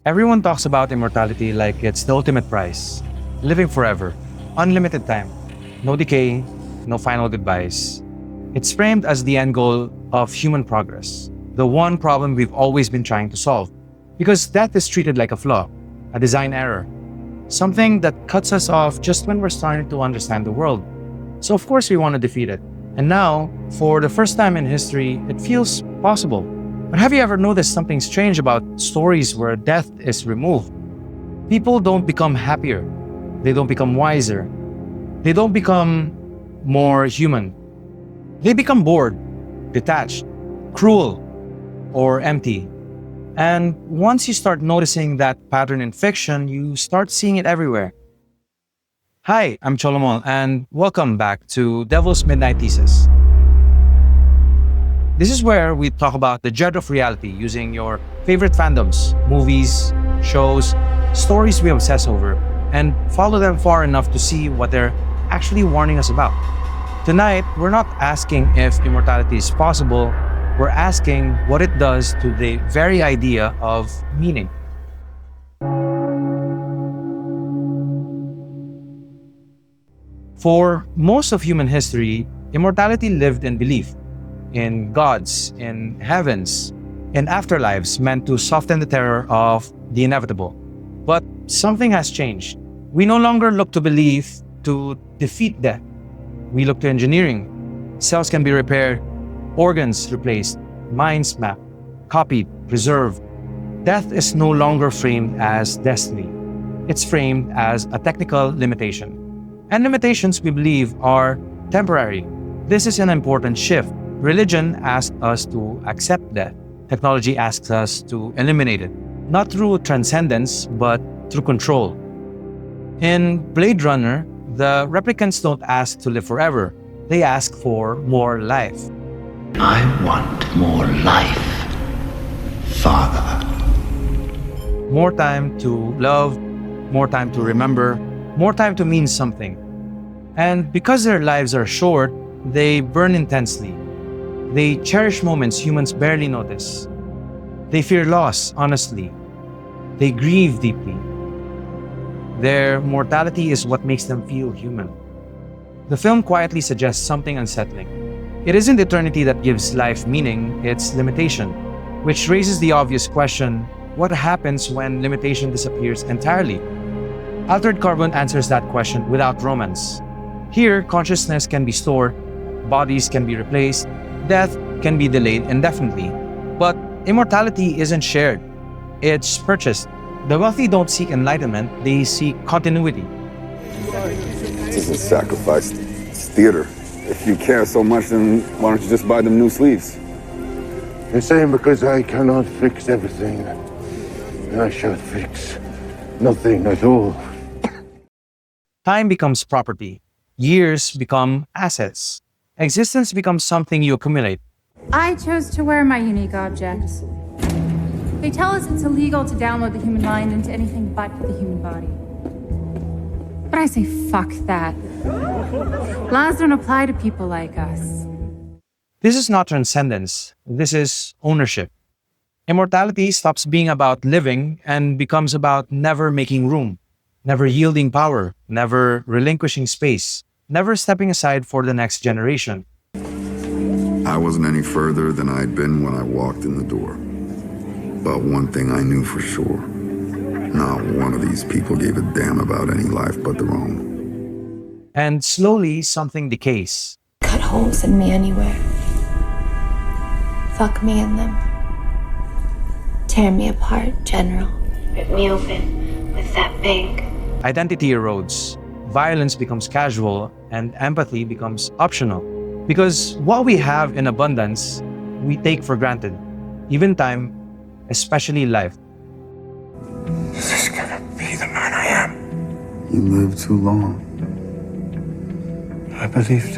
Everyone talks about immortality like it's the ultimate prize. Living forever, unlimited time, no decay, no final goodbyes. It's framed as the end goal of human progress, the one problem we've always been trying to solve. Because death is treated like a flaw, a design error, something that cuts us off just when we're starting to understand the world. So, of course, we want to defeat it. And now, for the first time in history, it feels possible. But have you ever noticed something strange about stories where death is removed? People don't become happier. They don't become wiser. They don't become more human. They become bored, detached, cruel, or empty. And once you start noticing that pattern in fiction, you start seeing it everywhere. Hi, I'm Cholomol, and welcome back to Devil's Midnight Thesis. This is where we talk about the dread of reality using your favorite fandoms, movies, shows, stories we obsess over, and follow them far enough to see what they're actually warning us about. Tonight, we're not asking if immortality is possible, we're asking what it does to the very idea of meaning. For most of human history, immortality lived in belief, in gods, in heavens, in afterlives meant to soften the terror of the inevitable. But something has changed. We no longer look to belief to defeat death. We look to engineering. Cells can be repaired, organs replaced, minds mapped, copied, preserved. Death is no longer framed as destiny. It's framed as a technical limitation. And limitations, we believe, are temporary. This is an important shift. Religion asks us to accept death. Technology asks us to eliminate it, not through transcendence, but through control. In Blade Runner, the replicants don't ask to live forever. They ask for more life. I want more life, Father. More time to love, more time to remember, more time to mean something. And because their lives are short, they burn intensely. They cherish moments humans barely notice. They fear loss, honestly. They grieve deeply. Their mortality is what makes them feel human. The film quietly suggests something unsettling. It isn't eternity that gives life meaning, it's limitation, which raises the obvious question, what happens when limitation disappears entirely? Altered Carbon answers that question without romance. Here, consciousness can be stored, bodies can be replaced, death can be delayed indefinitely. But immortality isn't shared, it's purchased. The wealthy don't seek enlightenment, they seek continuity. This isn't sacrifice, it's theater. If you care so much, then why don't you just buy them new sleeves? You're saying because I cannot fix everything, I shall fix nothing at all. Time becomes property. Years become assets. Existence becomes something you accumulate. I chose to wear my unique objects. They tell us it's illegal to download the human mind into anything but the human body. But I say fuck that. Laws don't apply to people like us. This is not transcendence, this is ownership. Immortality stops being about living and becomes about never making room, never yielding power, never relinquishing space, never stepping aside for the next generation. I wasn't any further than I'd been when I walked in the door. But one thing I knew for sure, not one of these people gave a damn about any life but their own. And slowly, something decays. Cut holes in me anywhere. Fuck me in them. Tear me apart, General. Rip me open with that big. Identity erodes, violence becomes casual, and empathy becomes optional. Because what we have in abundance, we take for granted. Even time, especially life. Is this gonna be the man I am? You lived too long. I believed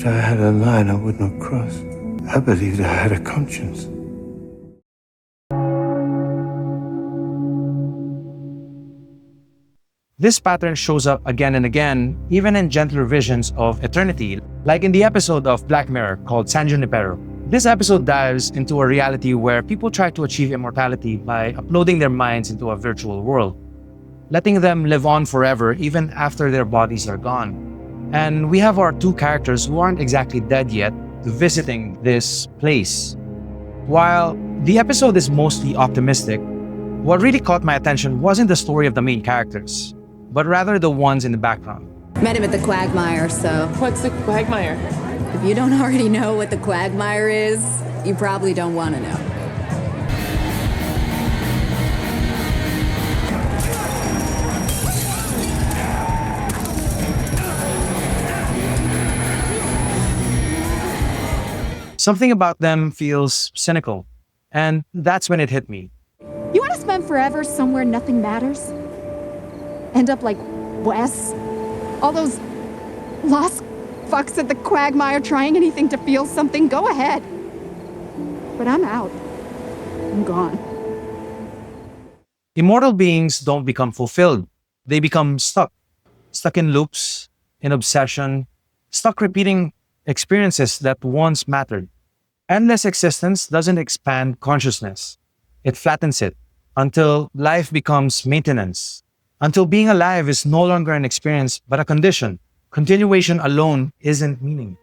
I had a line I would not cross. I believed I had a conscience. This pattern shows up again and again, even in gentler visions of eternity, like in the episode of Black Mirror called San Junipero. This episode dives into a reality where people try to achieve immortality by uploading their minds into a virtual world, letting them live on forever even after their bodies are gone. And we have our two characters who aren't exactly dead yet visiting this place. While the episode is mostly optimistic, what really caught my attention wasn't the story of the main characters, but rather the ones in the background. Met him at the Quagmire, so What's the Quagmire? if you don't already know what the Quagmire is, you probably don't want to know. Something about them feels cynical, and that's when it hit me. You want to spend forever somewhere nothing matters? End up like Wes? All those lost fucks at the Quagmire trying anything to feel something? Go ahead. But I'm out. I'm gone. Immortal beings don't become fulfilled. They become stuck. Stuck in loops, in obsession, stuck repeating experiences that once mattered. Endless existence doesn't expand consciousness. It flattens it until life becomes maintenance. Until being alive is no longer an experience but a condition. Continuation alone isn't meaning.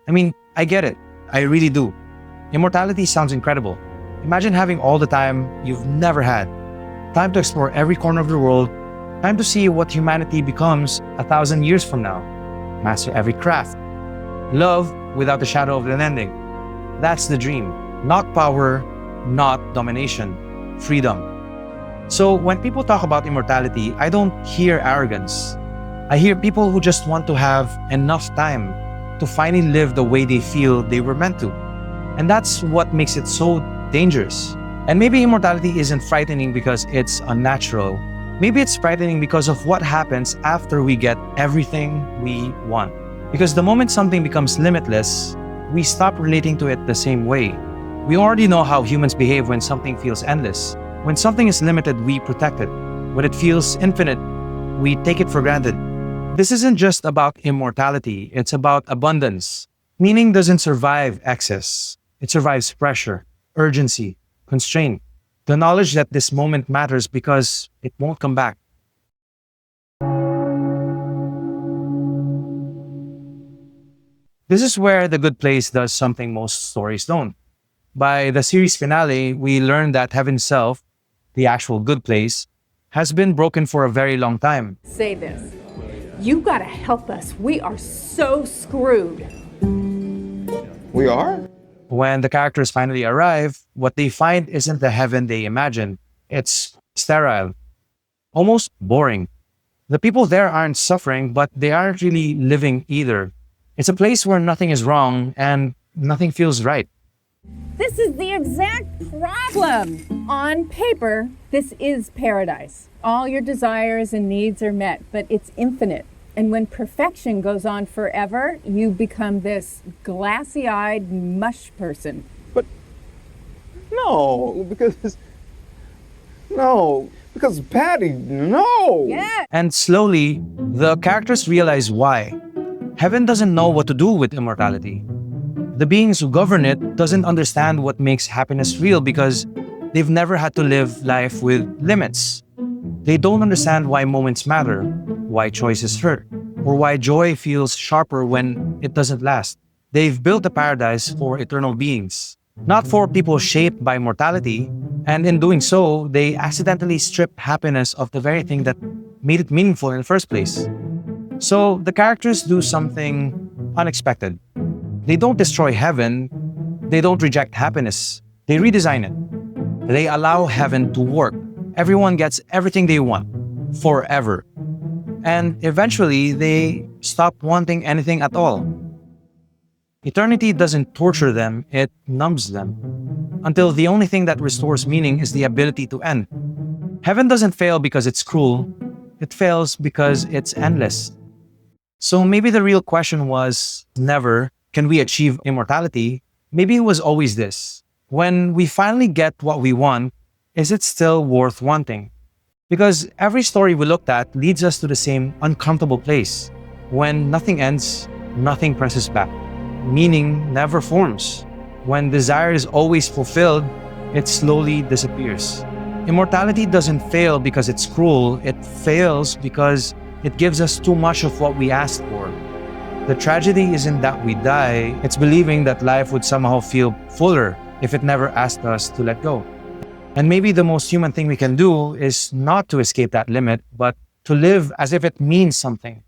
I mean, I get it. I really do. Immortality sounds incredible. Imagine having all the time you've never had. Time to explore every corner of the world. Time to see what humanity becomes 1,000 years from now. Master every craft. Love without the shadow of an ending. That's the dream. Not power, not domination. Freedom. So when people talk about immortality, I don't hear arrogance. I hear people who just want to have enough time to finally live the way they feel they were meant to. And that's what makes it so dangerous. And maybe immortality isn't frightening because it's unnatural. Maybe it's frightening because of what happens after we get everything we want. Because the moment something becomes limitless, we stop relating to it the same way. We already know how humans behave when something feels endless. When something is limited, we protect it. When it feels infinite, we take it for granted. This isn't just about immortality, it's about abundance. Meaning doesn't survive excess. It survives pressure, urgency, constraint. The knowledge that this moment matters because it won't come back. This is where The Good Place does something most stories don't. By the series finale, we learn that heaven itself, the actual good place, has been broken for a very long time. Say this. You gotta help us. We are so screwed. We are? When the characters finally arrive, what they find isn't the heaven they imagined. It's sterile, almost boring. The people there aren't suffering, but they aren't really living either. It's a place where nothing is wrong and nothing feels right. This is the exact problem. On paper, this is paradise. All your desires and needs are met, but it's infinite. And when perfection goes on forever, you become this glassy-eyed mush person. But no, because Patty, no. Yeah. And slowly, the characters realize why. Heaven doesn't know what to do with immortality. The beings who govern it doesn't understand what makes happiness real because they've never had to live life with limits. They don't understand why moments matter, why choices hurt, or why joy feels sharper when it doesn't last. They've built a paradise for eternal beings, not for people shaped by mortality, and in doing so, they accidentally strip happiness of the very thing that made it meaningful in the first place. So the characters do something unexpected. They don't destroy heaven, they don't reject happiness, they redesign it. They allow heaven to work. Everyone gets everything they want, forever. And eventually, they stop wanting anything at all. Eternity doesn't torture them, it numbs them. Until the only thing that restores meaning is the ability to end. Heaven doesn't fail because it's cruel, it fails because it's endless. So maybe the real question was never, can we achieve immortality? Maybe it was always this. When we finally get what we want, is it still worth wanting? Because every story we looked at leads us to the same uncomfortable place. When nothing ends, nothing presses back. Meaning never forms. when desire is always fulfilled, it slowly disappears. Immortality doesn't fail because it's cruel, it fails because it gives us too much of what we asked for. The tragedy isn't that we die, it's believing that life would somehow feel fuller if it never asked us to let go. And maybe the most human thing we can do is not to escape that limit, but to live as if it means something.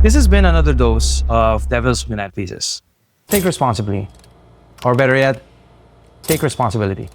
This has been another dose of Devil's Midnight Thesis. Think responsibly. Or better yet, take responsibility.